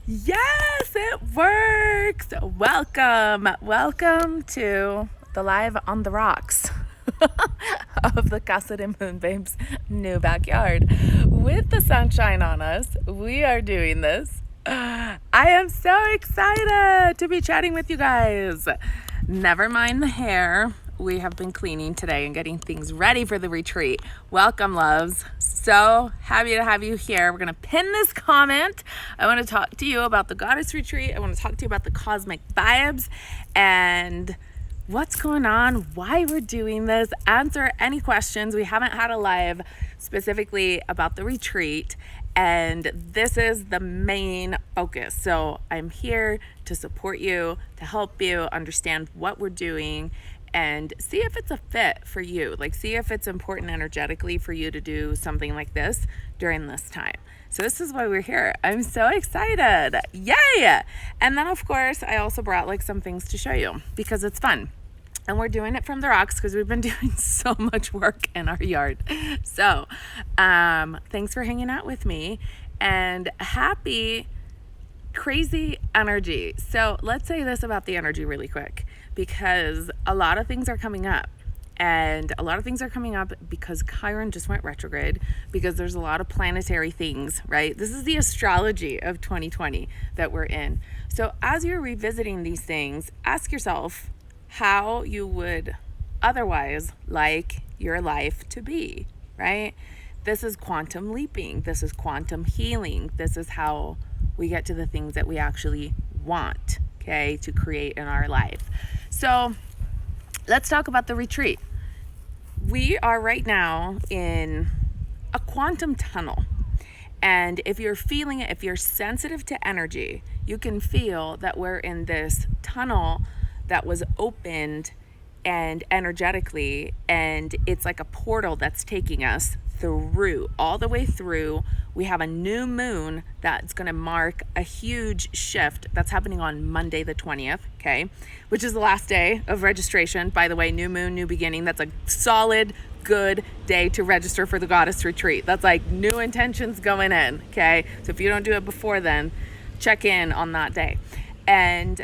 Yes, it works. Welcome to the live on the rocks of the Casa de Moon Babes new backyard. With the sunshine on us, we are doing this. I am so excited to be chatting with you guys. Never mind the hair. We have been cleaning today and getting things ready for the retreat. Welcome, loves. So happy to have you here. We're going to pin this comment. I want to talk to you about the Goddess Retreat. I want to talk to you about the cosmic vibes and what's going on, why we're doing this, answer any questions. We haven't had a live specifically about the retreat, and this is the main focus. So I'm here to support you, to help you understand what we're doing and see if it's a fit for you. Like, see if it's important energetically for you to do something like this during this time. So this is why we're here. I'm so excited. Yay! And then, of course, I also brought like some things to show you because it's fun. And we're doing it from the rocks because we've been doing so much work in our yard. So thanks for hanging out with me, and happy crazy energy. So let's say this about the energy really quick, because a lot of things are coming up. And a lot of things are coming up because Chiron just went retrograde, because there's a lot of planetary things, right? This is the astrology of 2020 that we're in. So as you're revisiting these things, ask yourself how you would otherwise like your life to be, right? This is quantum leaping. This is quantum healing. This is how we get to the things that we actually want, okay, to create in our life. So let's talk about the retreat. We are right now in a quantum tunnel. And if you're feeling it, if you're sensitive to energy, you can feel that we're in this tunnel that was opened and energetically, and it's like a portal that's taking us through, all the way through. We have a new moon that's going to mark a huge shift that's happening on Monday the 20th, okay, which is the last day of registration. By the way, new moon, new beginning. That's a solid, good day to register for the Goddess Retreat. That's like new intentions going in, okay? So if you don't do it before then, check in on that day. And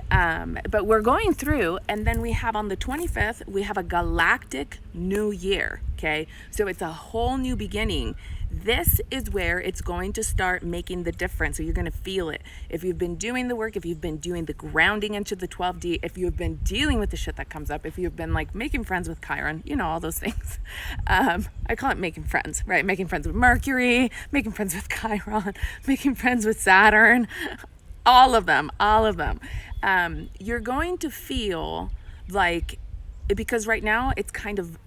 but we're going through, and then we have on the 25th, we have a galactic new year, okay? So it's a whole new beginning. This is where it's going to start making the difference. So you're going to feel it. If you've been doing the work, if you've been doing the grounding into the 12D, if you've been dealing with the shit that comes up, if you've been like making friends with Chiron, you know, all those things. I call it making friends, right? Making friends with Mercury, making friends with Chiron, making friends with Saturn. All of them. You're going to feel like, because right now it's kind of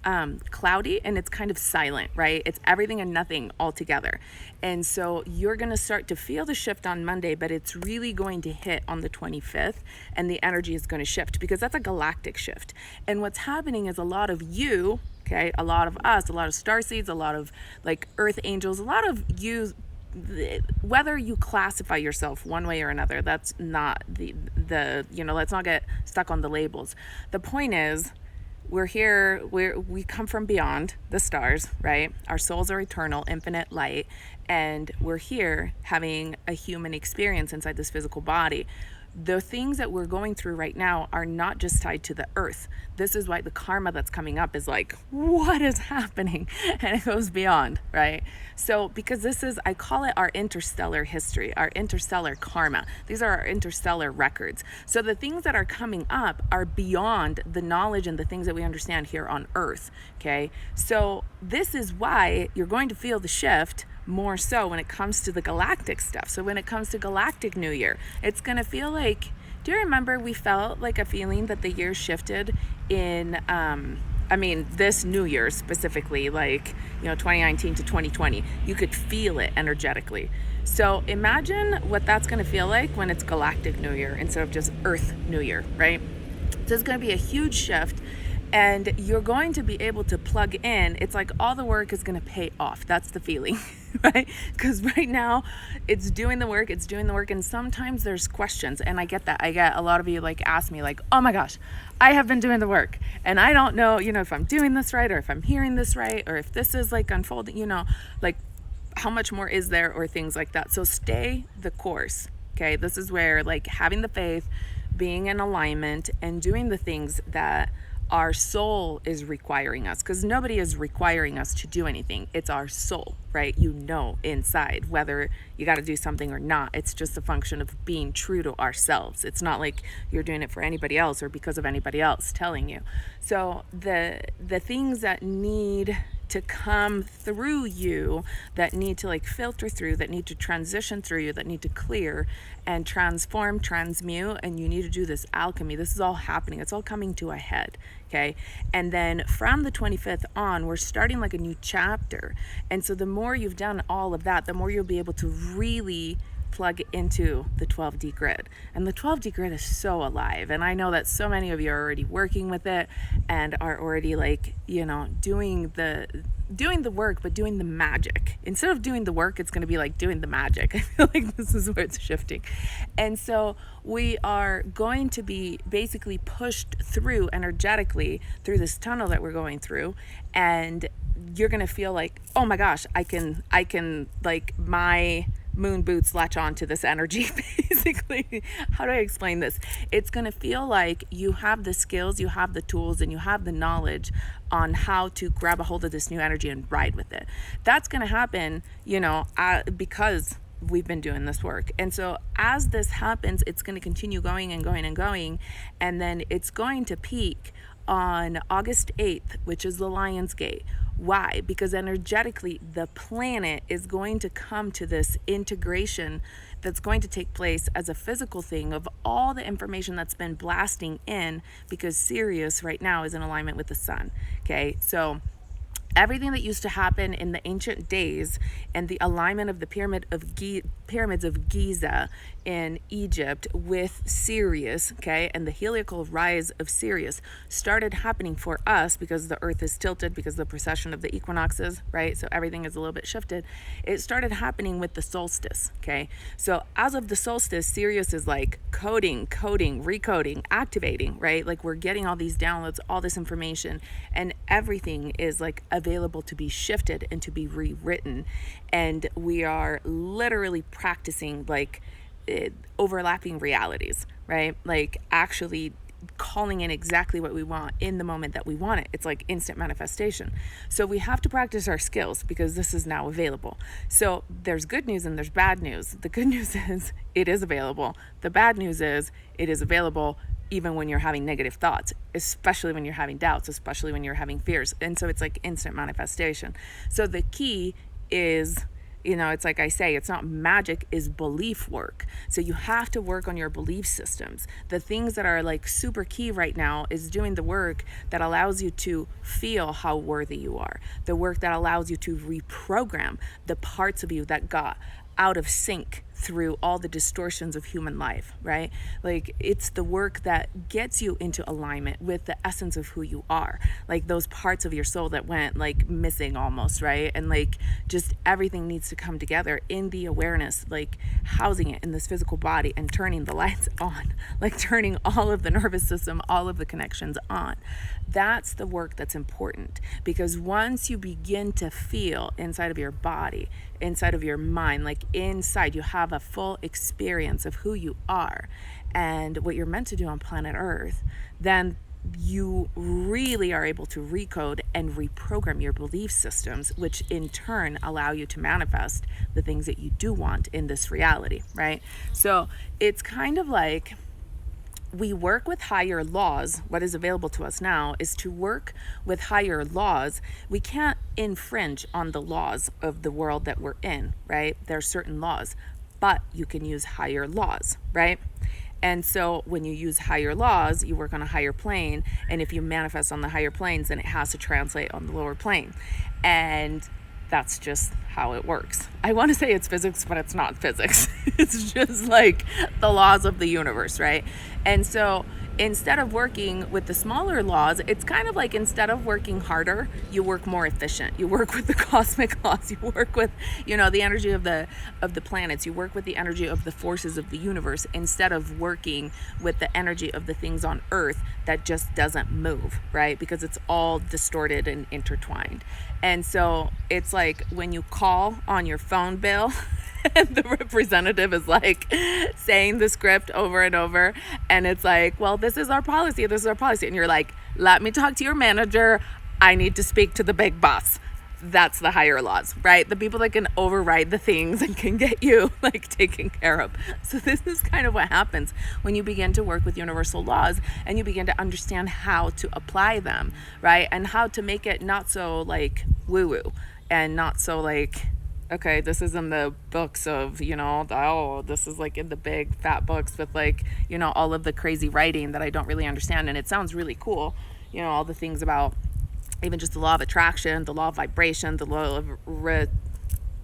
cloudy and it's kind of silent, right? It's everything and nothing all together. And so you're going to start to feel the shift on Monday, but it's really going to hit on the 25th, and the energy is going to shift because that's a galactic shift. And what's happening is a lot of you, okay, a lot of us, a lot of starseeds, a lot of like earth angels, a lot of you, whether you classify yourself one way or another, that's not the let's not get stuck on the labels. The point is, we're here, we come from beyond the stars, right? Our souls are eternal, infinite light, and we're here having a human experience inside this physical body. The things that we're going through right now are not just tied to the earth. This is why the karma that's coming up is like, what is happening? And it goes beyond, right? So because this is, I call it our interstellar history, our interstellar karma. These are our interstellar records. So the things that are coming up are beyond the knowledge and the things that we understand here on earth, okay? So this is why you're going to feel the shift more so when it comes to the galactic stuff. So when it comes to galactic new year, it's going to feel like, do you remember we felt like a feeling that the year shifted in this new year specifically, like 2019 to 2020, you could feel it energetically. So imagine what that's going to feel like when it's galactic new year instead of just earth new year, right? So it's going to be a huge shift, and you're going to be able to plug in. It's like all the work is going to pay off. That's the feeling, right? Because right now it's doing the work, and sometimes there's questions, and I get that. I get a lot of you like ask me like, oh my gosh, I have been doing the work and I don't know, if I'm doing this right, or if I'm hearing this right, or if this is like unfolding, like how much more is there, or things like that. So stay the course. Okay, this is where like having the faith, being in alignment, and doing the things that our soul is requiring us, because nobody is requiring us to do anything. It's our soul, right? You know inside whether you got to do something or not. It's just a function of being true to ourselves. It's not like you're doing it for anybody else or because of anybody else telling you. So the things that need to come through you, that need to like filter through, that need to transition through you, that need to clear and transform, transmute, and you need to do this alchemy. This is all happening. It's all coming to a head. Okay. And then from the 25th on, we're starting like a new chapter. And so the more you've done all of that, the more you'll be able to really plug into the 12D grid. And the 12D grid is so alive. And I know that so many of you are already working with it and are already like, you know, doing the work, but doing the magic. Instead of doing the work, it's going to be like doing the magic. I feel like this is where it's shifting. And so we are going to be basically pushed through energetically through this tunnel that we're going through. And you're going to feel like, oh my gosh, I can like my moon boots latch on to this energy. Basically, how do I explain this? It's going to feel like you have the skills, you have the tools, and you have the knowledge on how to grab a hold of this new energy and ride with it. That's going to happen, you know, because we've been doing this work. And so as this happens, it's going to continue going and going and going, and then it's going to peak on August 8th, which is the LionsGate. Why? Because energetically, the planet is going to come to this integration that's going to take place as a physical thing of all the information that's been blasting in, because Sirius right now is in alignment with the sun. Okay, so everything that used to happen in the ancient days and the alignment of the pyramids of Giza in Egypt with Sirius, okay, and the heliacal rise of Sirius started happening for us because the earth is tilted because of the precession of the equinoxes, right? So everything is a little bit shifted. It started happening with the solstice, okay? So as of the solstice, Sirius is like coding, recoding, activating, right? Like we're getting all these downloads, all this information, and everything is like available to be shifted and to be rewritten. And we are literally practicing like overlapping realities, right? Like actually calling in exactly what we want in the moment that we want it. It's like instant manifestation. So we have to practice our skills because this is now available. So there's good news and there's bad news. The good news is it is available. The bad news is it is available even when you're having negative thoughts, especially when you're having doubts, especially when you're having fears. And so it's like instant manifestation. So the key is, you know, it's like I say, it's not magic, is belief work. So you have to work on your belief systems. The things that are like super key right now is doing the work that allows you to feel how worthy you are. The work that allows you to reprogram the parts of you that got out of sync through all the distortions of human life, right? Like it's the work that gets you into alignment with the essence of who you are, like those parts of your soul that went like missing almost, right? And like just everything needs to come together in the awareness, like housing it in this physical body and turning the lights on, like turning all of the nervous system, all of the connections on. That's the work that's important, because once you begin to feel inside of your body, inside of your mind, like inside you have a full experience of who you are and what you're meant to do on planet Earth, then you really are able to recode and reprogram your belief systems, which in turn allow you to manifest the things that you do want in this reality, right? So it's kind of like we work with higher laws. What is available to us now is to work with higher laws. We can't infringe on the laws of the world that we're in, right? There are certain laws, but you can use higher laws, right? And so when you use higher laws, you work on a higher plane. And if you manifest on the higher planes, then it has to translate on the lower plane. And that's just how it works. I want to say it's physics, but it's not physics. It's just like the laws of the universe, right? And so instead of working with the smaller laws, it's kind of like instead of working harder, you work more efficient. You work with the cosmic laws. You work with, you know, the energy of the planets. You work with the energy of the forces of the universe instead of working with the energy of the things on Earth that just doesn't move, right? Because it's all distorted and intertwined. And so it's like when you call on your phone bill and the representative is like saying the script over and over, and it's like, well, this is our policy, and you're like, let me talk to your manager, I need to speak to the big boss. That's the higher laws, right? The people that can override the things and can get you like taken care of. So this is kind of what happens when you begin to work with universal laws and you begin to understand how to apply them, right? And how to make it not so like woo-woo and not so like, okay, this is in the books of, this is like in the big fat books with like, all of the crazy writing that I don't really understand. And it sounds really cool, all the things about even just the law of attraction, the law of vibration, the law of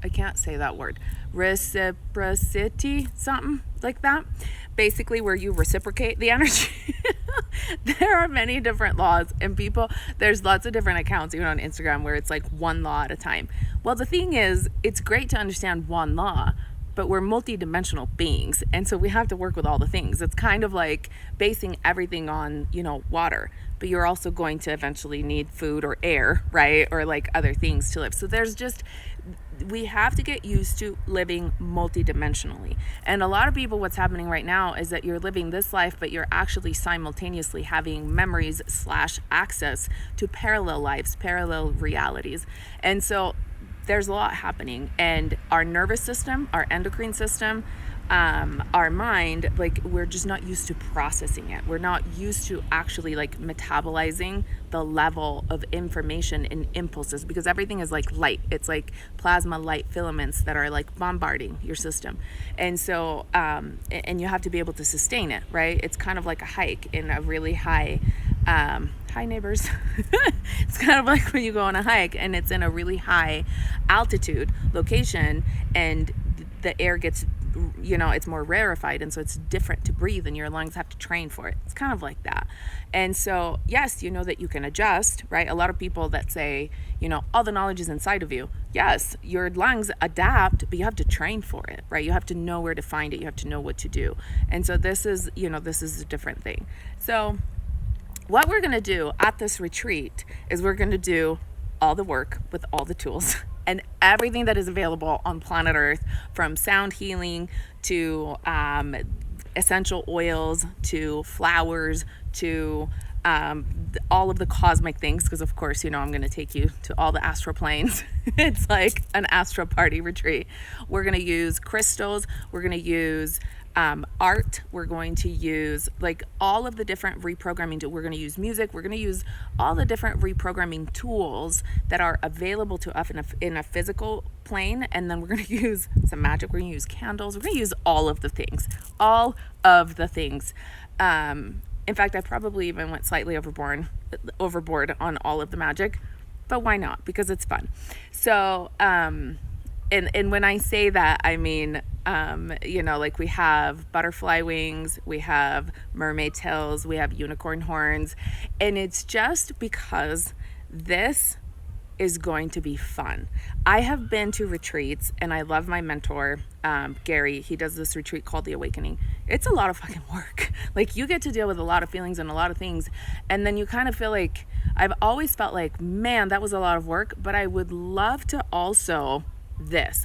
I can't say that word, reciprocity, something like that. Basically where you reciprocate the energy. There are many different laws, and there's lots of different accounts, even on Instagram, where it's like one law at a time. Well, the thing is, it's great to understand one law, but we're multidimensional beings, and so we have to work with all the things. It's kind of like basing everything on, water, but you're also going to eventually need food or air, right? Or like other things to live. So we have to get used to living multidimensionally. And a lot of people, what's happening right now is that you're living this life, but you're actually simultaneously having memories / access to parallel lives, parallel realities. And so there's a lot happening, and our nervous system, our endocrine system, our mind, like we're just not used to processing it. We're not used to actually like metabolizing the level of information and impulses, because everything is like light. It's like plasma light filaments that are like bombarding your system. And so, and you have to be able to sustain it, right? It's kind of like a hike in a really high, hi neighbors. It's kind of like when you go on a hike and it's in a really high altitude location, and the air gets, it's more rarefied, and so it's different to breathe, and your lungs have to train for it. It's kind of like that. And so, yes, that you can adjust, right? A lot of people that say, all the knowledge is inside of you. Yes, your lungs adapt, but you have to train for it, right? You have to know where to find it. You have to know what to do. And so this is a different thing. So what we're going to do at this retreat is we're going to do all the work with all the tools and everything that is available on planet Earth, from sound healing to essential oils to flowers to all of the cosmic things, because of course, I'm going to take you to all the astral planes. It's like an astral party retreat. We're going to use crystals. We're going to use art. We're going to use like all of the different reprogramming tools. We're going to use music. We're going to use all the different reprogramming tools that are available to us in a physical plane. And then we're going to use some magic. We're going to use candles. We're going to use all of the things. In fact, I probably even went slightly overboard on all of the magic, but why not? Because it's fun. So, and when I say that, I mean, like we have butterfly wings, we have mermaid tails, we have unicorn horns, and it's just because this is going to be fun. I have been to retreats, and I love my mentor, Gary. He does this retreat called The Awakening. It's a lot of fucking work. Like, you get to deal with a lot of feelings and a lot of things, and then you kind of feel like, I've always felt like, man, that was a lot of work, but I would love to also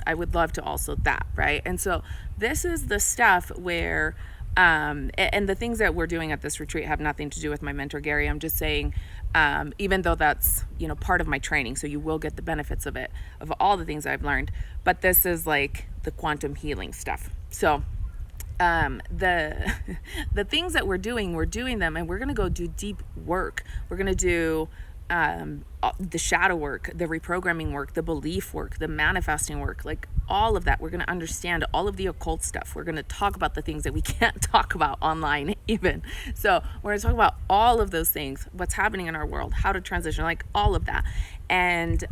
I would love to also that, right? And so this is the stuff where and the things that we're doing at this retreat have nothing to do with my mentor Gary. I'm just saying, even though that's part of my training, so you will get the benefits of it, of all the things I've learned, but this is like the quantum healing stuff. So the things that we're doing them, and we're going to go do deep work. We're going to do the shadow work, the reprogramming work, the belief work, the manifesting work, like all of that. We're going to understand all of the occult stuff. We're going to talk about the things that we can't talk about online even. So we're going to talk about all of those things, what's happening in our world, how to transition, like all of that. And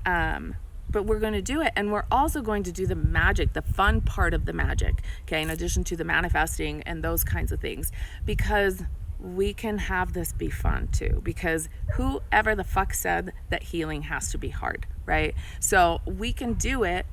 but we're going to do it, and we're also going to do the magic, the fun part of the magic, okay, in addition to the manifesting and those kinds of things, because we can have this be fun too, because whoever the fuck said that healing has to be hard, right? So we can do it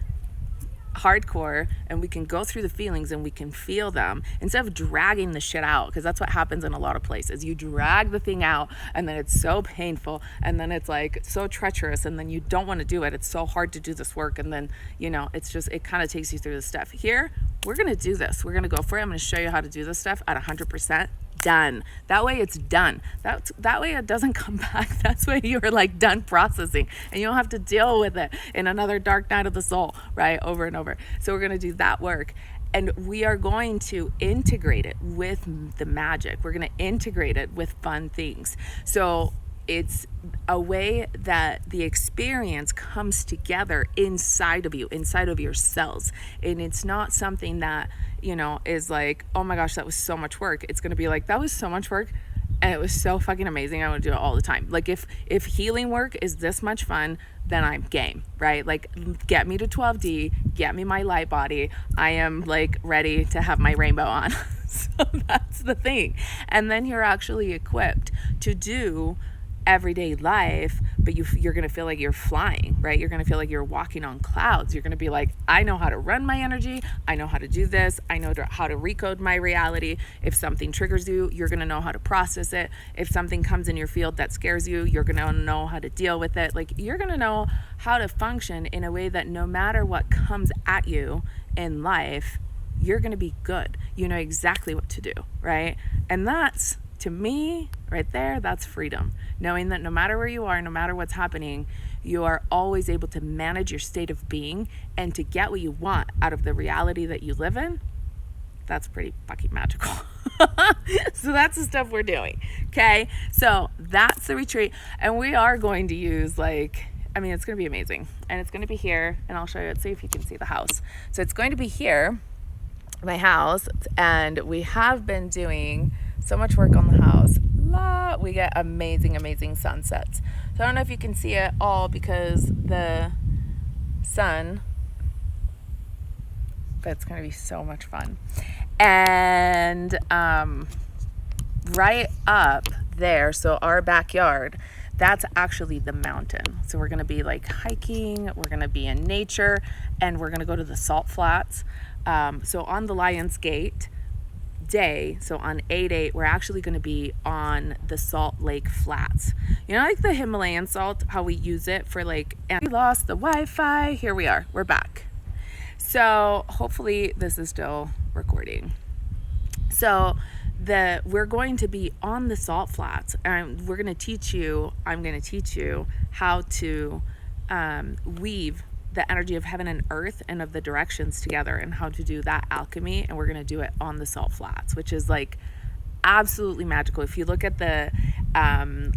hardcore, and we can go through the feelings and we can feel them instead of dragging the shit out, because that's what happens in a lot of places. You drag the thing out and then it's so painful, and then it's like so treacherous, and then you don't want to do it. It's so hard to do this work, and then it's just, it kind of takes you through the stuff. Here we're going to do this, we're going to go for it. I'm going to show you how to do this stuff at 100%. Done. That way it's done. That way it doesn't come back. That's why you're like done processing, and you don't have to deal with it in another dark night of the soul, right? Over and over. So we're going to do that work, and we are going to integrate it with the magic. We're going to integrate it with fun things. So it's a way that the experience comes together inside of you, inside of your cells. And it's not something that, is like, oh my gosh, that was so much work. It's going to be like, that was so much work and it was so fucking amazing. I want to do it all the time. Like if healing work is this much fun, then I'm game, right? Like get me to 12D, get me my light body. I am like ready to have my rainbow on. So that's the thing. And then you're actually equipped to do everyday life, but you're going to feel like you're flying, right? You're going to feel like you're walking on clouds. You're going to be like, I know how to run my energy. I know how to do this. I know how to recode my reality. If something triggers you, you're going to know how to process it. If something comes in your field that scares you, you're going to know how to deal with it. Like you're going to know how to function in a way that no matter what comes at you in life, you're going to be good. You know exactly what to do, right? And that's, to me, right there, that's freedom. Knowing that no matter where you are, no matter what's happening, you are always able to manage your state of being and to get what you want out of the reality that you live in. That's pretty fucking magical. So that's the stuff we're doing. Okay. So that's the retreat. And we are going to use it's going to be amazing. And it's going to be here, and I'll show you. Let's see if you can see the house. So it's going to be here, my house. And we have been doing so much work on the house. We get amazing sunsets. So I don't know if you can see it all because the sun, but it's going to be so much fun. And right up there, so our backyard, that's actually the mountain. So we're going to be like hiking, we're going to be in nature, and we're going to go to the salt flats. So on the LionsGate day, so on 8/8, we're actually going to be on the Salt Lake Flats. Like the Himalayan salt, how we use it for and we lost the Wi-Fi. Here we are, we're back. So hopefully this is still recording. So we're going to be on the salt flats, and I'm going to teach you how to weave the energy of heaven and earth and of the directions together, and how to do that alchemy. And we're going to do it on the salt flats, which is absolutely magical. If you look at the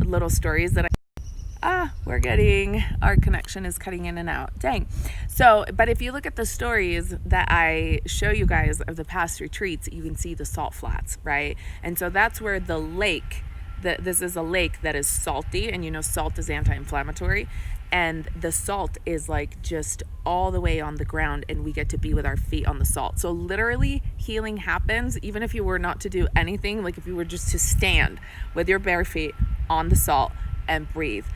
little stories that we're getting, our connection is cutting in and out. Dang. So, but if you look at the stories that I show you guys of the past retreats, you can see the salt flats, right? And so that's where the lake, this is a lake that is salty, and salt is anti-inflammatory. And the salt is just all the way on the ground, and we get to be with our feet on the salt. So literally healing happens even if you were not to do anything, if you were just to stand with your bare feet on the salt and breathe,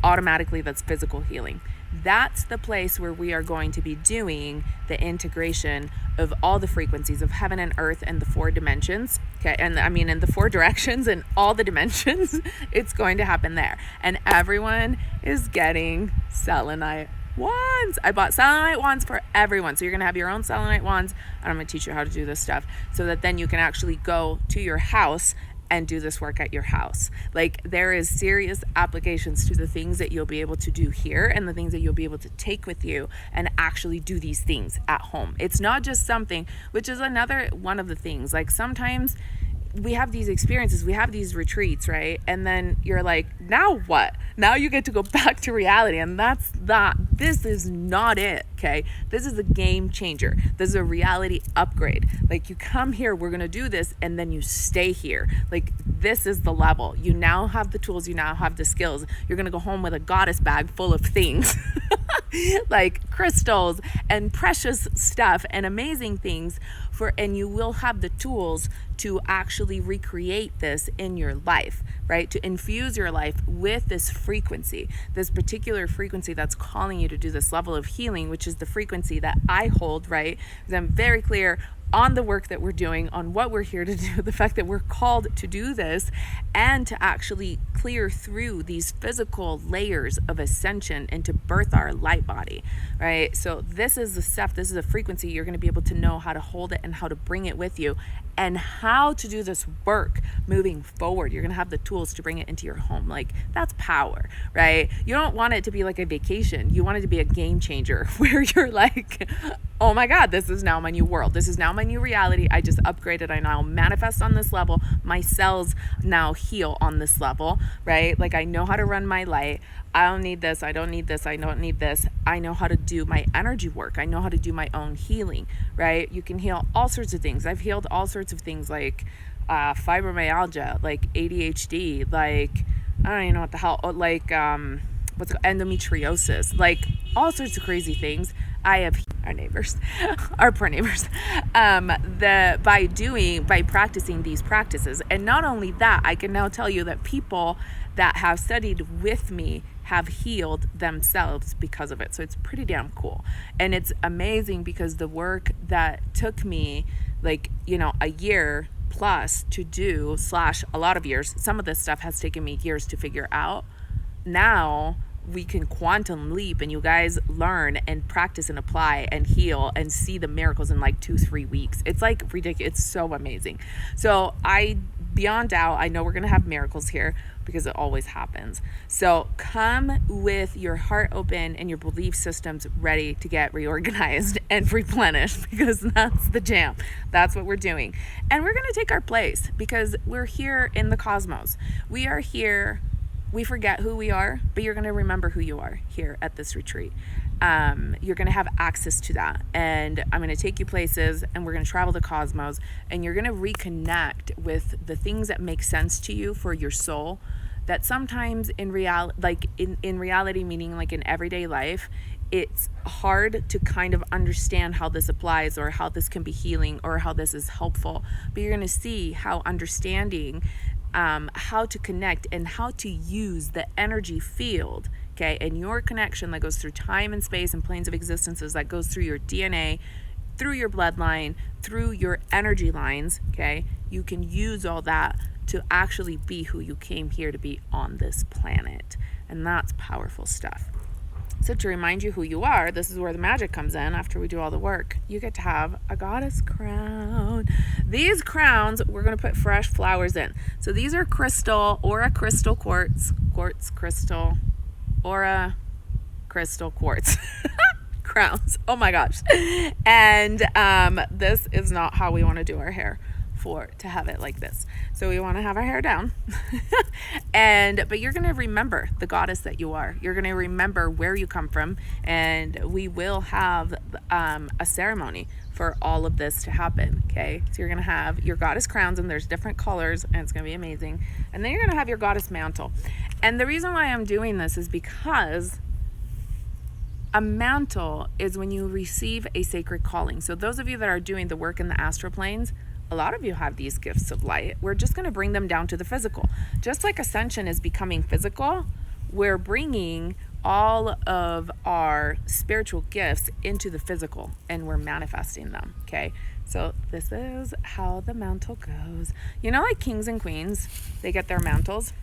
automatically that's physical healing. That's the place where we are going to be doing the integration of all the frequencies of heaven and earth and the 4 dimensions. Okay. And in the 4 directions and all the dimensions, it's going to happen there. And everyone is getting selenite wands. I bought selenite wands for everyone. So you're going to have your own selenite wands, and I'm going to teach you how to do this stuff so that then you can actually go to your house and do this work at your house. There is serious applications to the things that you'll be able to do here and the things that you'll be able to take with you and actually do these things at home. It's not just something, which is another one of the things. Sometimes we have these experiences, we have these retreats, right? And then you're like, now what? Now you get to go back to reality. And this is not it, okay? This is a game changer. This is a reality upgrade. You come here, we're going to do this, and then you stay here. This is the level. You now have the tools, you now have the skills. You're going to go home with a goddess bag full of things. Crystals and precious stuff and amazing things and you will have the tools to actually recreate this in your life, right? To infuse your life with this frequency, this particular frequency that's calling you to do this level of healing, which is the frequency that I hold, right? Because I'm very clear on the work that we're doing, on what we're here to do, the fact that we're called to do this, and to actually clear through these physical layers of ascension and to birth our light body, right? So this is the stuff, this is a frequency you're going to be able to know how to hold it and how to bring it with you and how to do this work moving forward. You're going to have the tools to bring it into your home. Like, that's power, right? You don't want it to be like a vacation. You want it to be a game changer where you're like, oh my God, this is now my new world. This is now my new reality. I just upgraded. I now manifest on this level. My cells now heal on this level, right? Like, I know how to run my light. I don't need this. I don't need this. I don't need this. I know how to do my energy work. I know how to do my own healing, right? You can heal all sorts of things. I've healed all sorts of things like fibromyalgia, like ADHD, like, I don't even know what the hell, like endometriosis, like all sorts of crazy things. I have our neighbors, our poor neighbors, by practicing these practices. And not only that, I can now tell you that people that have studied with me have healed themselves because of it. So it's pretty damn cool. And it's amazing because the work that took me like, a year plus to do, / a lot of years, some of this stuff has taken me years to figure out. Now we can quantum leap and you guys learn and practice and apply and heal and see the miracles in like 2-3 weeks. It's like ridiculous. It's so amazing. So beyond doubt, I know we're going to have miracles here because it always happens. So come with your heart open and your belief systems ready to get reorganized and replenished, because that's the jam. That's what we're doing. And we're going to take our place because we're here in the cosmos. We are here. We forget who we are, but you're going to remember who you are here at this retreat. You're going to have access to that. And I'm going to take you places and we're going to travel the cosmos and you're going to reconnect with the things that make sense to you for your soul, that sometimes in reality, meaning like in everyday life, it's hard to kind of understand how this applies or how this can be healing or how this is helpful. But you're going to see how understanding how to connect and how to use the energy field, okay, and your connection that goes through time and space and planes of existences, that goes through your DNA, through your bloodline, through your energy lines, okay, you can use all that to actually be who you came here to be on this planet. And that's powerful stuff. So to remind you who you are, this is where the magic comes in after we do all the work. You get to have a goddess crown. These crowns, we're going to put fresh flowers in. So these are crystal, aura crystal quartz crystal, aura crystal quartz crowns. Oh my gosh. And this is not how we want to do our hair to have it like this. So we want to have our hair down. But you're going to remember the goddess that you are. You're going to remember where you come from, and we will have a ceremony for all of this to happen, okay? So you're going to have your goddess crowns, and there's different colors, and it's going to be amazing. And then you're going to have your goddess mantle. And the reason why I'm doing this is because a mantle is when you receive a sacred calling. So those of you that are doing the work in the astral planes, a lot of you have these gifts of light. We're just going to bring them down to the physical. Just like ascension is becoming physical, we're bringing all of our spiritual gifts into the physical and we're manifesting them, okay? So this is how the mantle goes. You know, like kings and queens, they get their mantles.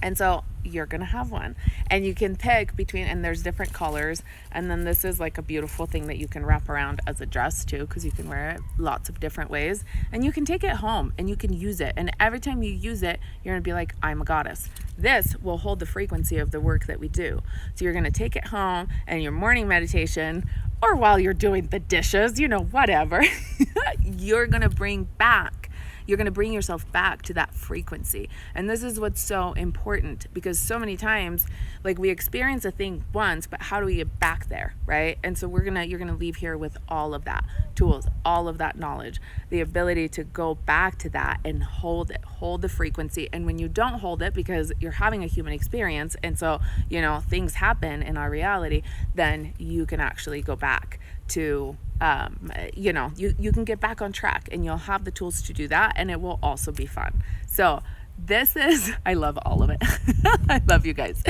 And so you're going to have one, and you can pick between, and there's different colors. And then this is like a beautiful thing that you can wrap around as a dress too, because you can wear it lots of different ways, and you can take it home and you can use it. And every time you use it, you're going to be like, I'm a goddess. This will hold the frequency of the work that we do. So you're going to take it home and your morning meditation, or while you're doing the dishes, whatever, you're going to bring yourself back to that frequency. And this is what's so important, because so many times, like, we experience a thing once, but how do we get back there, right? And so you're gonna leave here with all of that tools, all of that knowledge, the ability to go back to that and hold the frequency. And when you don't hold it because you're having a human experience, and so things happen in our reality, then you can actually go back to you can get back on track, and you'll have the tools to do that, and it will also be fun. So I love all of it. I love you guys.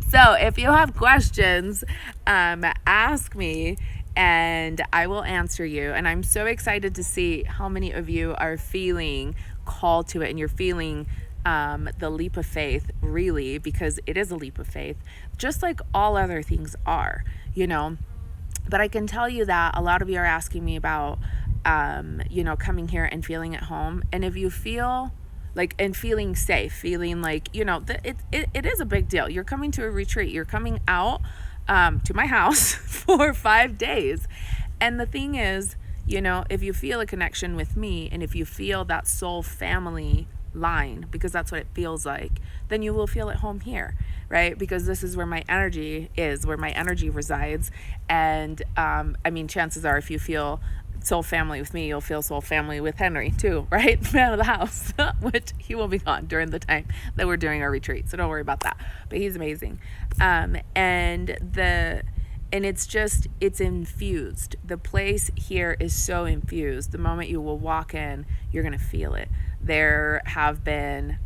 So if you have questions, ask me and I will answer you. And I'm so excited to see how many of you are feeling called to it and you're feeling the leap of faith, really, because it is a leap of faith, just like all other things are, But I can tell you that a lot of you are asking me about, coming here and feeling at home. And if you feel and feeling safe, feeling like, it is a big deal. You're coming to a retreat. You're coming out to my house for 5 days. And the thing is, if you feel a connection with me and if you feel that soul family line, because that's what it feels like, then you will feel at home here, right? Because this is where my energy is, where my energy resides. And chances are if you feel soul family with me, you'll feel soul family with Henry too, right? Man of the house, which he will be gone during the time that we're doing our retreat. So don't worry about that. But he's amazing. And it's infused. The place here is so infused. The moment you will walk in, you're going to feel it. There have been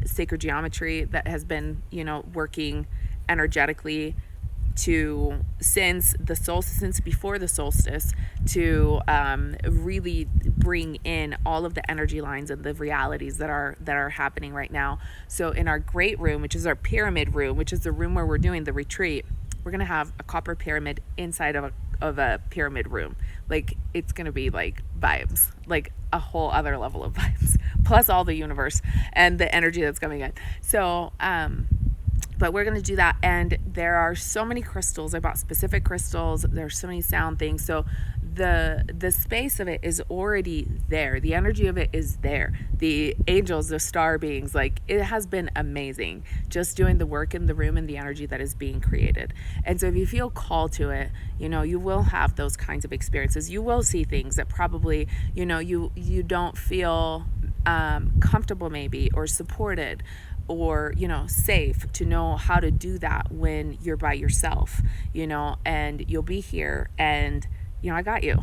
sacred geometry that has been, working energetically since before the solstice to really bring in all of the energy lines and the realities that are happening right now. So in our great room, which is our pyramid room, which is the room where we're doing the retreat, we're gonna have a copper pyramid inside of a pyramid room. It's gonna be vibes, a whole other level of vibes, plus all the universe and the energy that's coming in. So but we're going to do that. And there are so many crystals. I bought specific crystals. There's so many sound things. So the space of it is already there. The energy of it is there. The angels, the star beings, it has been amazing just doing the work in the room and the energy that is being created. And so if you feel called to it, you will have those kinds of experiences. You will see things that probably, you don't feel comfortable maybe or supported or safe to know how to do that when you're by yourself, and you'll be here and I got you.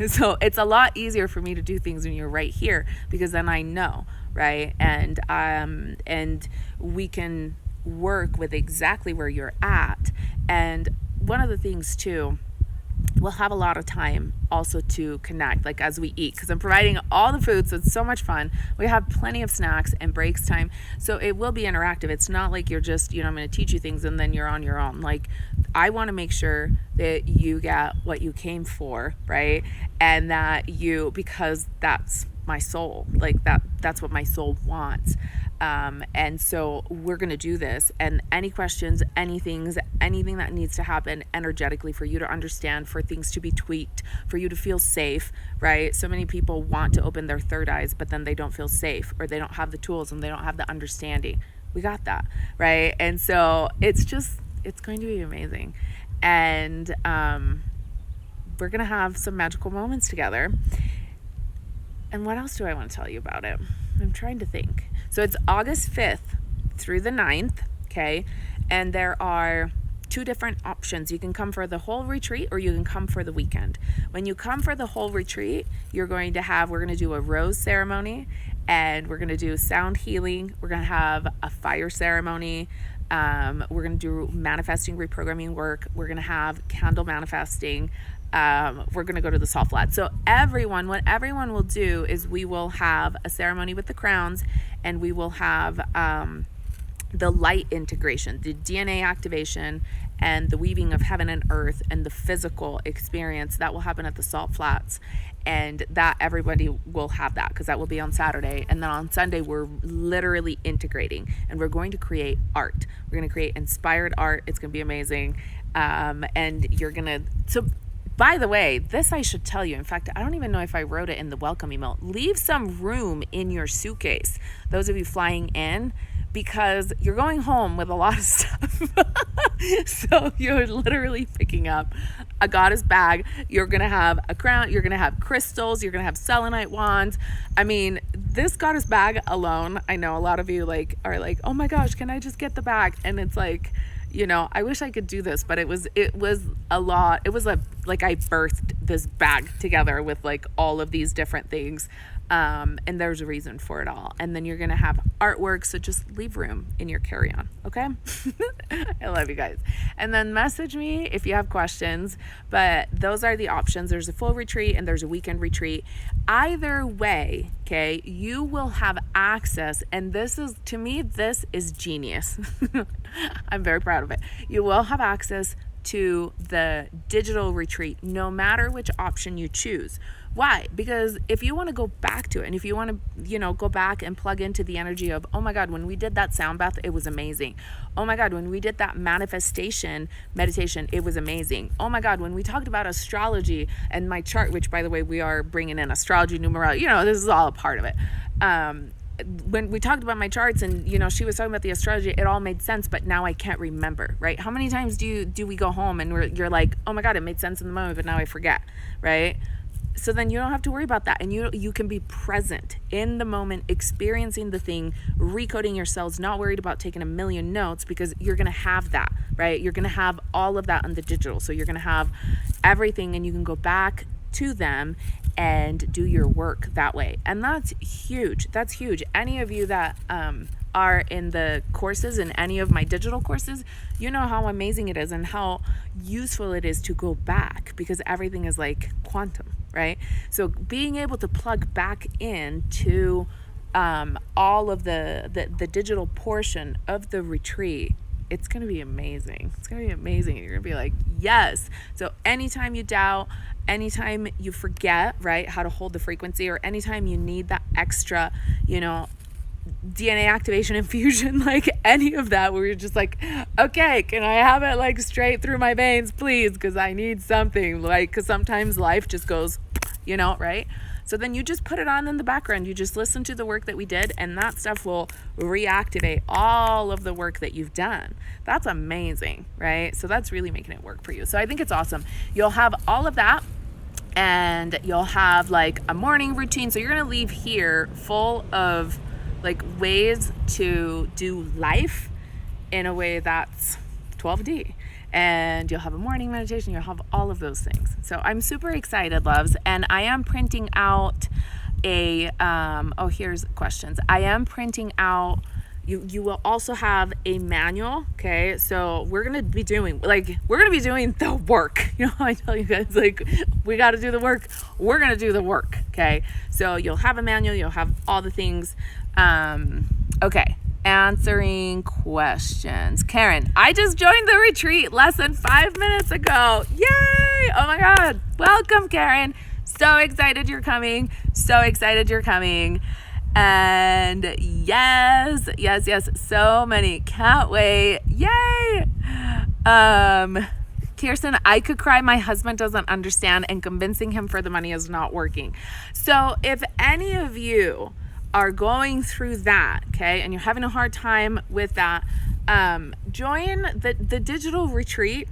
So it's a lot easier for me to do things when you're right here, because then I know, right? And we can work with exactly where you're at. And one of the things too, we'll have a lot of time also to connect, as we eat, because I'm providing all the food, so it's so much fun. We have plenty of snacks and breaks time, so it will be interactive. It's not like you're just, I'm going to teach you things and then you're on your own. I want to make sure that you get what you came for, right? And that because that's my soul, that's what my soul wants. And so we're going to do this, and any questions, anything that needs to happen energetically for you to understand, for things to be tweaked, for you to feel safe, right? So many people want to open their third eyes, but then they don't feel safe, or they don't have the tools and they don't have the understanding. We got that, right? And so it's going to be amazing. And, we're going to have some magical moments together. And what else do I want to tell you about it? I'm trying to think. So it's August 5th through the 9th, okay? And there are 2 different options. You can come for the whole retreat or you can come for the weekend. When you come for the whole retreat, we're going to do a rose ceremony, and we're going to do sound healing. We're going to have a fire ceremony. We're going to do manifesting, reprogramming work. We're going to have candle manifesting. We're going to go to the salt flat. So what everyone will do is we will have a ceremony with the crowns, and we will have the light integration, the DNA activation, and the weaving of heaven and earth, and the physical experience that will happen at the salt flats. And that everybody will have that, because that will be on Saturday. And then on Sunday, we're literally integrating, and we're going to create art. We're going to create inspired art. It's going to be amazing. And you're going to... So, by the way, this I should tell you. In fact, I don't even know if I wrote it in the welcome email. Leave some room in your suitcase, those of you flying in, because you're going home with a lot of stuff. So you're literally picking up a goddess bag. You're going to have a crown. You're going to have crystals. You're going to have selenite wands. I mean, this goddess bag alone, I know a lot of you are like, oh my gosh, can I just get the bag? And it's I wish I could do this, but it was a lot. It was a like I birthed this bag together with like all of these different things. And there's a reason for it all. And then you're going to have artwork. So just leave room in your carry-on. Okay. I love you guys. And then message me if you have questions, but those are the options. There's a full retreat and there's a weekend retreat. Either way, okay, you will have access. And this is, to me, this is genius. I'm very proud of it. You will have access to the digital retreat, no matter which option you choose. Why? Because if you want to go back to it, and if you want to, go back and plug into the energy of, oh my God, when we did that sound bath, it was amazing. Oh my God, when we did that manifestation meditation, it was amazing. Oh my God, when we talked about astrology and my chart, which by the way, we are bringing in astrology, numerology, this is all a part of it. When we talked about my charts and, she was talking about the astrology, it all made sense, but now I can't remember, right? How many times do we go home and you're like, oh my God, it made sense in the moment, but now I forget, right? So then you don't have to worry about that. And you can be present in the moment, experiencing the thing, recoding your cells, not worried about taking a million notes, because you're going to have that, right? You're going to have all of that on the digital. So you're going to have everything and you can go back to them and do your work that way. And that's huge. That's huge. Any of you that are in the courses, in any of my digital courses, you know how amazing it is and how useful it is to go back, because everything is like quantum, right? So being able to plug back into all of the digital portion of the retreat, it's going to be amazing. It's going to be amazing. You're going to be like, yes. So anytime you doubt, anytime you forget, right, how to hold the frequency, or anytime you need that extra, DNA activation infusion, like any of that, where you're just like, okay, can I have it like straight through my veins, please? Because I need something, like, because sometimes life just goes, right? So then you just put it on in the background. You just listen to the work that we did, and that stuff will reactivate all of the work that you've done. That's amazing, right? So that's really making it work for you. So I think it's awesome. You'll have all of that, and you'll have like a morning routine. So you're going to leave here full of like ways to do life in a way that's 12D. And you'll have a morning meditation, you'll have all of those things. So I'm super excited, loves. And I am printing out here's questions. I am printing out, you will also have a manual, okay? So we're gonna be doing the work. I tell you guys, like, we gotta do the work. We're gonna do the work, okay? So you'll have a manual, you'll have all the things. Okay. Answering questions. Karen, I just joined the retreat less than 5 minutes ago. Yay! Oh my God. Welcome, Karen. So excited you're coming. And yes. So many. Can't wait. Yay! Kirsten, I could cry. My husband doesn't understand, and convincing him for the money is not working. So if any of you are going through that, okay, and you're having a hard time with that, join the digital retreat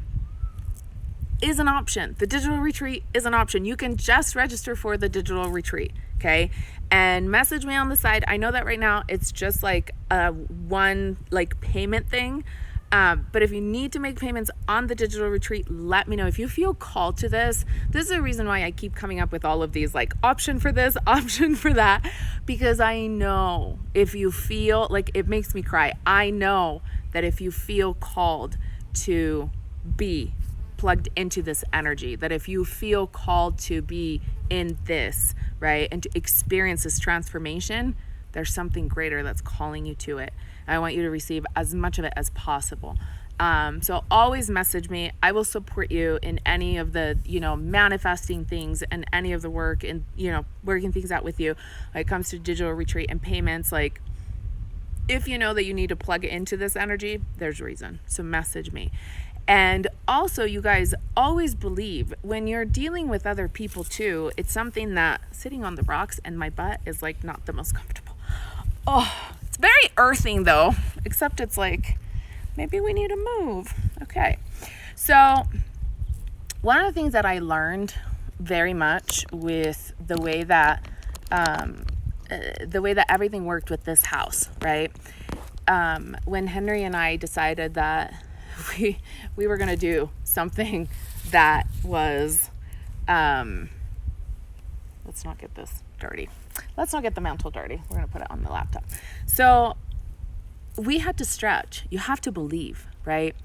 is an option. The digital retreat is an option. You can just register for the digital retreat, okay, and message me on the side. I know that right now it's just like a one like payment thing, but if you need to make payments on the digital retreat, let me know. If you feel called to this is the reason why I keep coming up with all of these, like, option for this, option for that, because I know if you feel like, it makes me cry. I know that if you feel called to be plugged into this energy, that if you feel called to be in this, right, and to experience this transformation, there's something greater that's calling you to it. I want you to receive as much of it as possible. So always message me. I will support you in any of the, manifesting things and any of the work and, working things out with you when it comes to digital retreat and payments. Like, if you know that you need to plug into this energy, there's a reason. So message me. And also, you guys, always believe when you're dealing with other people too, it's something that sitting on the rocks and my butt is like not the most comfortable. Oh, it's very earthing though, except it's like, maybe we need to move. Okay. So one of the things that I learned very much with the way that everything worked with this house, right? When Henry and I decided that we were going to do something that was, let's not get this dirty. Let's not get the mantle dirty. We're going to put it on the laptop. So we had to stretch. You have to believe, right?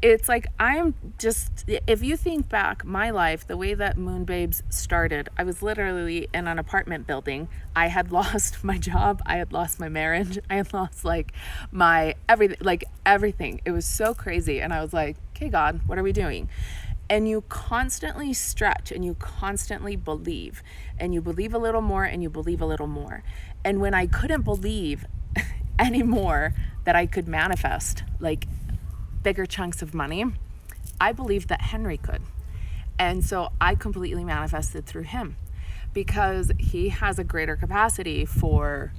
It's like, if you think back my life, the way that Moon Babes started, I was literally in an apartment building. I had lost my job. I had lost my marriage. I had lost everything. It was so crazy. And I was like, okay, God, what are we doing? And you constantly stretch and you constantly believe, and you believe a little more and you believe a little more. And when I couldn't believe anymore that I could manifest like bigger chunks of money, I believed that Henry could. And so I completely manifested through him, because he has a greater capacity for,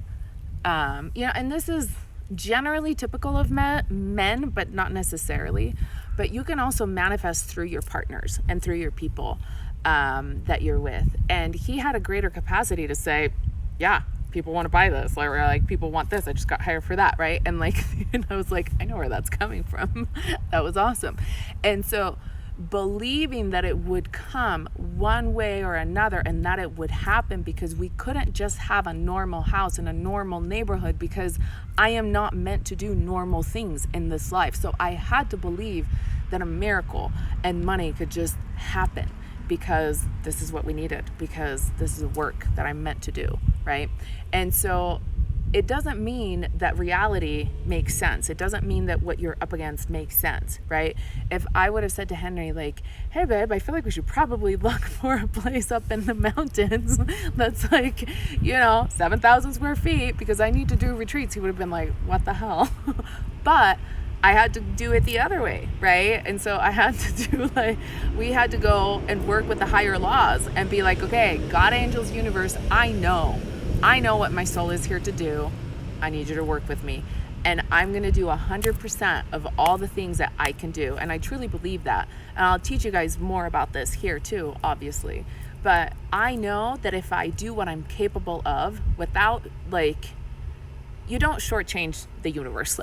and this is generally typical of men, but not necessarily. But you can also manifest through your partners and through your people that you're with. And he had a greater capacity to say, yeah, people want to buy this, or like, people want this, I just got hired for that, right? And like, and I was like, I know where that's coming from. That was awesome. And so believing that it would come one way or another, and that it would happen, because we couldn't just have a normal house in a normal neighborhood, because I am not meant to do normal things in this life. So I had to believe that a miracle and money could just happen, because this is what we needed, because this is a work that I'm meant to do, right? And so it doesn't mean that reality makes sense. It doesn't mean that what you're up against makes sense, right? If I would have said to Henry, like, hey babe, I feel like we should probably look for a place up in the mountains that's like, 7,000 square feet, because I need to do retreats, he would have been like, what the hell? But I had to do it the other way, right? And so I had to we had to go and work with the higher laws and be like, okay, God, angels, universe, I know what my soul is here to do. I need you to work with me. And I'm going to do 100% of all the things that I can do. And I truly believe that. And I'll teach you guys more about this here too, obviously. But I know that if I do what I'm capable of without you don't shortchange the universe.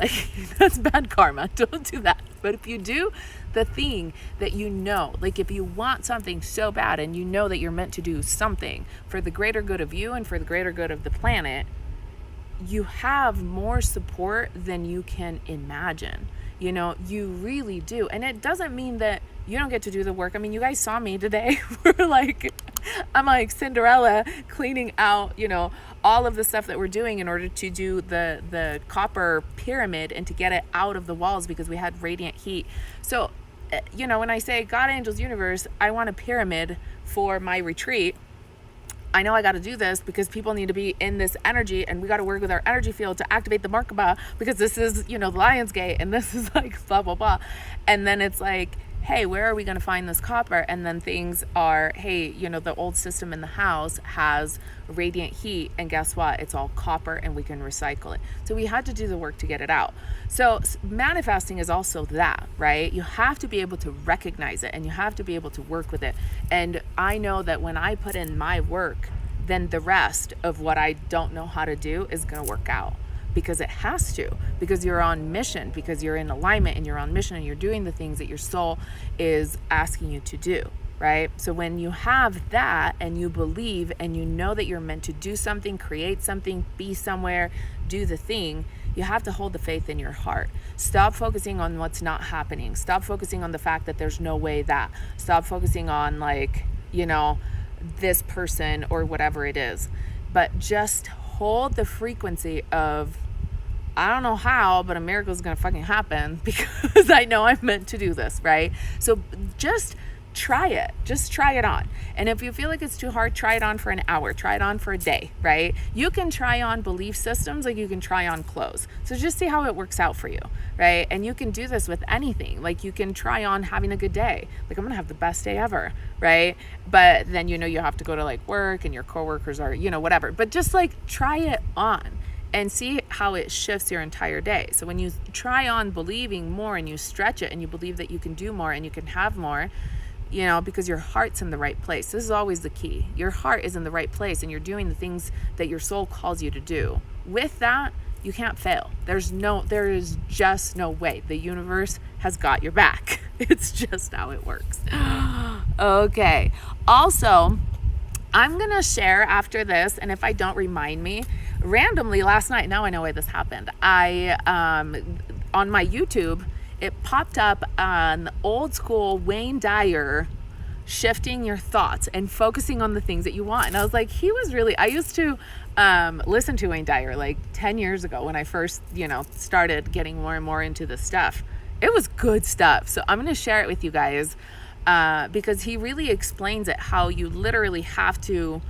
That's bad karma. Don't do that. But if you do the thing that if you want something so bad and you know that you're meant to do something for the greater good of you and for the greater good of the planet, you have more support than you can imagine. You really do. And it doesn't mean that you don't get to do the work. I mean, you guys saw me today. I'm like Cinderella cleaning out, all of the stuff that we're doing in order to do the copper pyramid and to get it out of the walls, because we had radiant heat. So, when I say God, angels, universe, I want a pyramid for my retreat, I know I got to do this because people need to be in this energy, and we got to work with our energy field to activate the Merkaba, because this is, the LionsGate, and this is like blah, blah, blah. And then it's like, hey, where are we going to find this copper? And then things are, hey, the old system in the house has radiant heat, and guess what? It's all copper, and we can recycle it. So we had to do the work to get it out. So manifesting is also that, right? You have to be able to recognize it, and you have to be able to work with it. And I know that when I put in my work, then the rest of what I don't know how to do is going to work out. Because it has to, because you're on mission, because you're in alignment and you're on mission, and you're doing the things that your soul is asking you to do, right? So when you have that and you believe and you know that you're meant to do something, create something, be somewhere, do the thing, you have to hold the faith in your heart. Stop focusing on what's not happening. Stop focusing on the fact that there's no way that. Stop focusing on this person or whatever it is. But just hold the frequency of, I don't know how, but a miracle is going to fucking happen, because I know I'm meant to do this, right? So just try it. Just try it on. And if you feel like it's too hard, try it on for an hour. Try it on for a day, right? You can try on belief systems like you can try on clothes. So just see how it works out for you, right? And you can do this with anything. Like you can try on having a good day. Like, I'm going to have the best day ever, right? But then, you have to go to work, and your coworkers are, whatever. But just try it on and see how it shifts your entire day. So when you try on believing more and you stretch it and you believe that you can do more and you can have more, because your heart's in the right place. This is always the key. Your heart is in the right place, and you're doing the things that your soul calls you to do. With that, you can't fail. There is just no way. The universe has got your back. It's just how it works. Okay. Also, I'm going to share after this, and if I don't, remind me, randomly last night, now I know why this happened. On my YouTube, it popped up an old school Wayne Dyer, shifting your thoughts and focusing on the things that you want. And I was like, I used to listen to Wayne Dyer like 10 years ago when I first, started getting more and more into this stuff. It was good stuff. So I'm going to share it with you guys because he really explains it, how you literally have to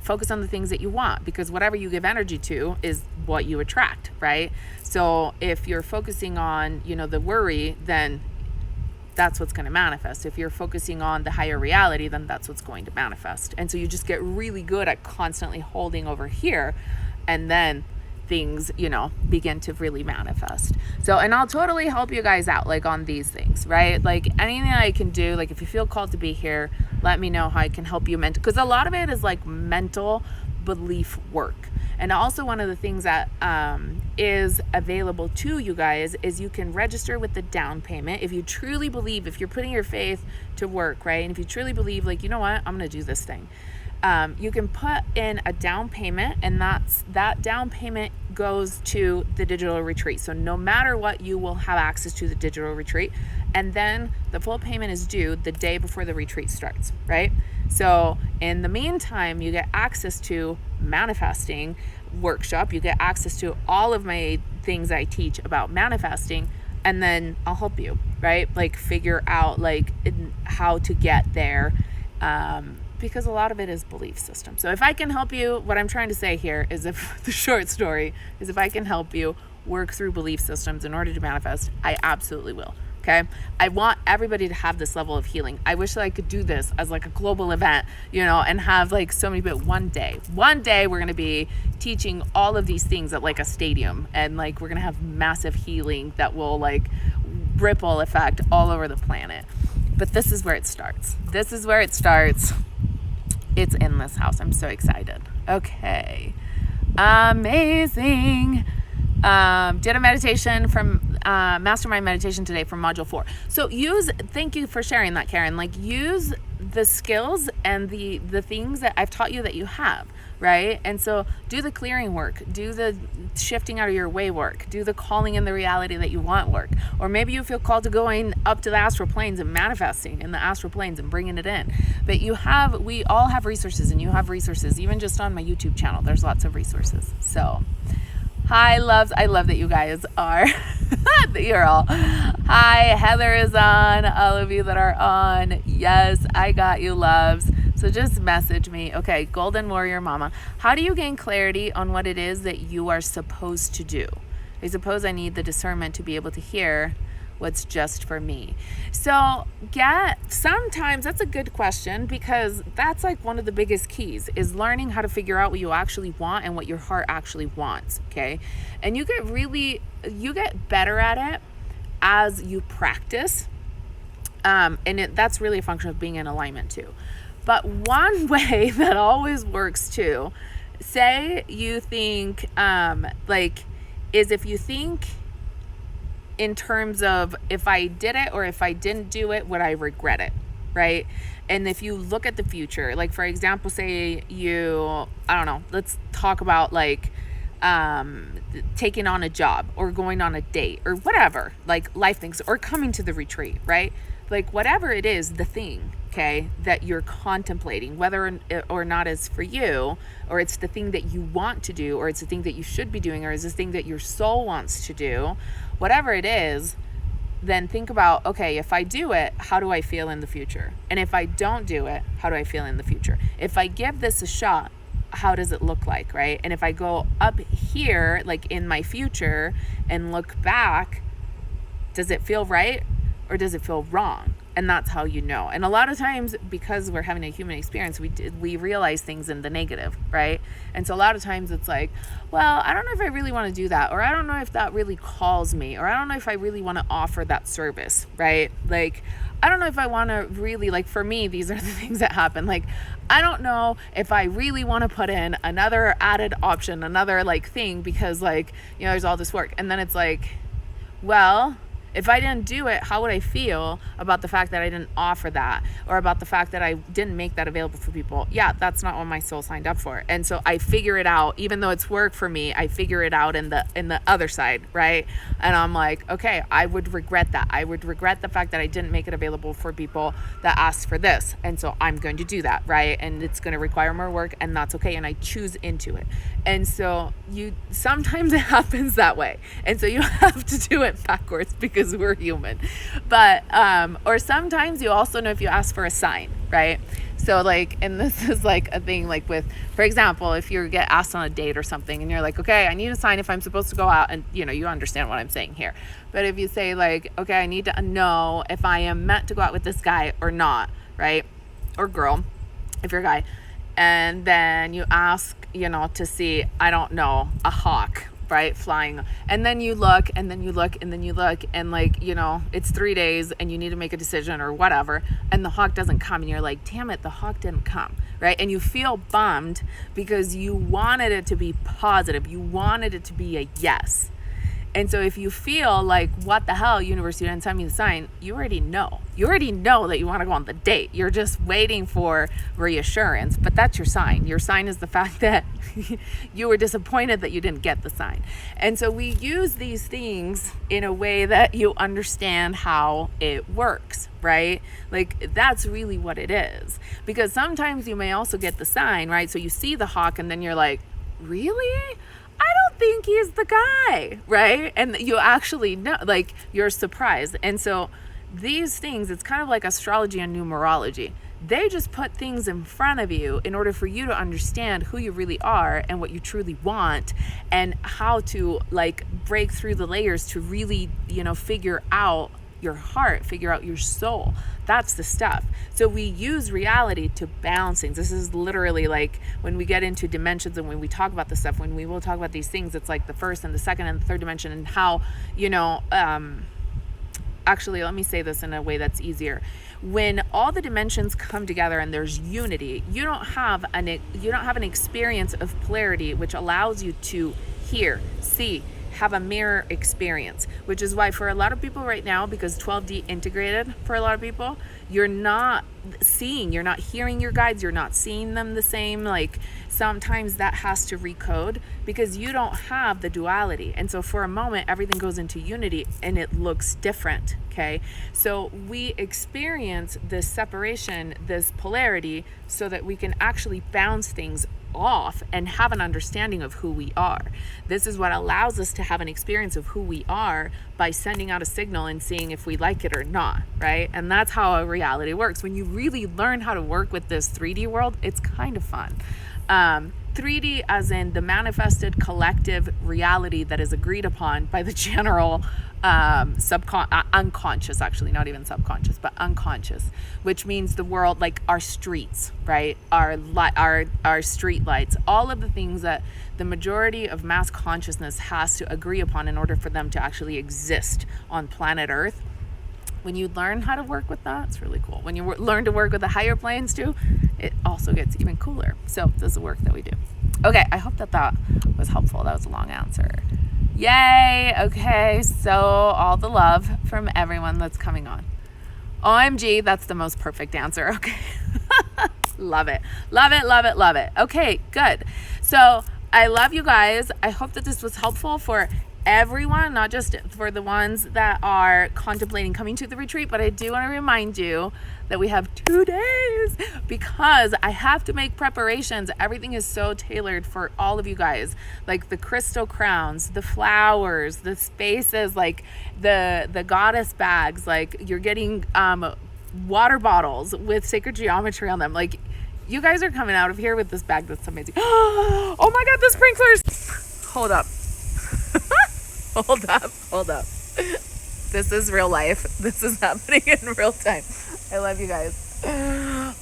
focus on the things that you want, because whatever you give energy to is what you attract, right? So if you're focusing on, the worry, then that's what's going to manifest. If you're focusing on the higher reality, then that's what's going to manifest. And so you just get really good at constantly holding over here, and then things, begin to really manifest. So, and I'll totally help you guys out, like on these things, right? Like anything I can do, like if you feel called to be here, let me know how I can help you because a lot of it is like mental belief work. And also one of the things that is available to you guys is you can register with the down payment. If you truly believe, if you're putting your faith to work, right? And if you truly believe, like, you know what, I'm going to do this thing. You can put in a down payment, and that down payment goes to the digital retreat. So no matter what, you will have access to the digital retreat. And then the full payment is due the day before the retreat starts, right? So in the meantime, you get access to manifesting workshop. You get access to all of my things I teach about manifesting, and then I'll help you, right? Like figure out like how to get there. Because a lot of it is belief system. So if I can help you, what I'm trying to say here is, if the short story is, if I can help you work through belief systems in order to manifest, I absolutely will. Okay. I want everybody to have this level of healing. I wish that I could do this as like a global event, and have like so many, but one day we're going to be teaching all of these things at like a stadium, and like, we're going to have massive healing that will like ripple effect all over the planet. But this is where it starts. It's in this house. I'm so excited. Okay. Amazing. Did a meditation from mastermind meditation today from module 4. So thank you for sharing that, Karen. Like, use the skills and the things that I've taught you that you have, right? And so do the clearing work, do the shifting out of your way work, do the calling in the reality that you want work. Or maybe you feel called to going up to the astral planes and manifesting in the astral planes and bringing it in. But we all have resources, and you have resources. Even just on my YouTube channel, there's lots of resources. So hi, loves. I love that you guys are. That you're all. Hi, Heather is on. All of you that are on. Yes, I got you, loves. So just message me. Okay, Golden Warrior Mama. How do you gain clarity on what it is that you are supposed to do? I suppose I need the discernment to be able to hear what's just for me. So sometimes that's a good question, because that's like one of the biggest keys, is learning how to figure out what you actually want and what your heart actually wants. Okay. And you get better at it as you practice. And that's really a function of being in alignment too. But one way that always works too, say you think, is if you think in terms of, if I did it or if I didn't do it, would I regret it, right? And if you look at the future, like for example, say let's talk about like taking on a job or going on a date or whatever, like life things, or coming to the retreat, right? Like whatever it is, the thing, okay, that you're contemplating, whether or not it's for you, or it's the thing that you want to do, or it's the thing that you should be doing, or is this thing that your soul wants to do, whatever it is, then think about, okay, if I do it, how do I feel in the future? And if I don't do it, how do I feel in the future? If I give this a shot, how does it look like, right? And if I go up here, like in my future, and look back, does it feel right or does it feel wrong? And that's how you know. And a lot of times, because we're having a human experience, we realize things in the negative, right? And so a lot of times it's like, well, I don't know if I really want to do that, or I don't know if that really calls me, or I don't know if I really want to offer that service, right? Like, I don't know if I want to really, like, for me, these are the things that happen. Like, I don't know if I really want to put in another added option, another like thing, because like, there's all this work. And then it's like, well, If I didn't do it, how would I feel about the fact that I didn't offer that, or about the fact that I didn't make that available for people? Yeah, that's not what my soul signed up for. And so I figure it out, even though it's work for me, I figure it out in the other side, right? And I'm like, okay, I would regret that. I would regret the fact that I didn't make it available for people that asked for this. And so I'm going to do that, right? And it's going to require more work, and that's okay. And I choose into it. And so sometimes it happens that way. And so you have to do it backwards because we're human. But, or sometimes you also know if you ask for a sign, right? So like, and this is like a thing like with, for example, if you get asked on a date or something and you're like, okay, I need a sign if I'm supposed to go out, and you understand what I'm saying here. But if you say like, okay, I need to know if I am meant to go out with this guy or not, right? Or girl, if you're a guy. And then you ask, to see, I don't know, a hawk, right, flying. And then you look, and then you look, and then you look, and like, it's 3 days and you need to make a decision or whatever, and the hawk doesn't come, and you're like, damn it, the hawk didn't come, right? And you feel bummed because you wanted it to be positive. You wanted it to be a yes. And so if you feel like, what the hell, universe, you didn't send me the sign, you already know. You already know that you want to go on the date. You're just waiting for reassurance, but that's your sign. Your sign is the fact that you were disappointed that you didn't get the sign. And so we use these things in a way that you understand how it works, right? Like, that's really what it is. Because sometimes you may also get the sign, right? So you see the hawk and then you're like, really? I don't think he's the guy, right? And you actually know, like, you're surprised. And so these things, it's kind of like astrology and numerology. They just put things in front of you in order for you to understand who you really are and what you truly want, and how to like break through the layers to really, figure out your heart, figure out your soul. That's the stuff. So we use reality to balance things. This is literally like when we get into dimensions, and when we talk about this stuff, when we will talk about these things, it's like the first and the second and the third dimension, and how, actually, let me say this in a way that's easier. When all the dimensions come together and there's unity, you don't have an experience of polarity, which allows you to hear, see, have a mirror experience, which is why for a lot of people right now, because 12D integrated for a lot of people, you're not hearing your guides, you're not seeing them the same. Like, sometimes that has to recode because you don't have the duality. And so for a moment, everything goes into unity and it looks different. Okay. So we experience this separation, this polarity, so that we can actually bounce things off and have an understanding of who we are. This is what allows us to have an experience of who we are by sending out a signal and seeing if we like it or not, right? And that's how a reality works. When you really learn how to work with this 3D world, it's kind of fun. 3D as in the manifested collective reality that is agreed upon by the general unconscious, actually, not even subconscious, but unconscious, which means the world, like our streets, right? Our street lights, all of the things that the majority of mass consciousness has to agree upon in order for them to actually exist on planet Earth. When you learn how to work with that, it's really cool. When you learn to work with the higher planes too, it also gets even cooler. So this is the work that we do. Okay, I hope that was helpful. That was a long answer. Yay! Okay, so all the love from everyone that's coming on. OMG, that's the most perfect answer. Okay. Love it. Love it, love it, love it. Okay, good. So I love you guys. I hope that this was helpful for everyone, not just for the ones that are contemplating coming to the retreat, but I do want to remind you that we have 2 days because I have to make preparations. Everything is so tailored for all of you guys, like the crystal crowns, the flowers, the spaces, like the goddess bags, like you're getting water bottles with sacred geometry on them. Like, you guys are coming out of here with this bag that's amazing. Oh my God, the sprinklers. Hold up. Hold up. This is real life. This is happening in real time. I love you guys.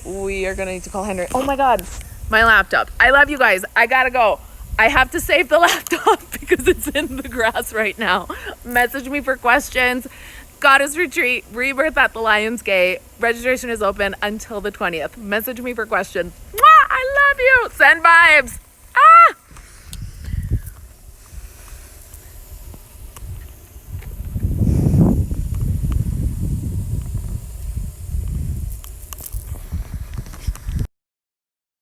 We are going to need to call Henry. Oh my God, my laptop. I love you guys. I gotta go. I have to save the laptop because it's in the grass right now. Message me for questions. Goddess Retreat, Rebirth at the LionsGate. Registration is open until the 20th. Message me for questions. Mwah! I love you. Send vibes.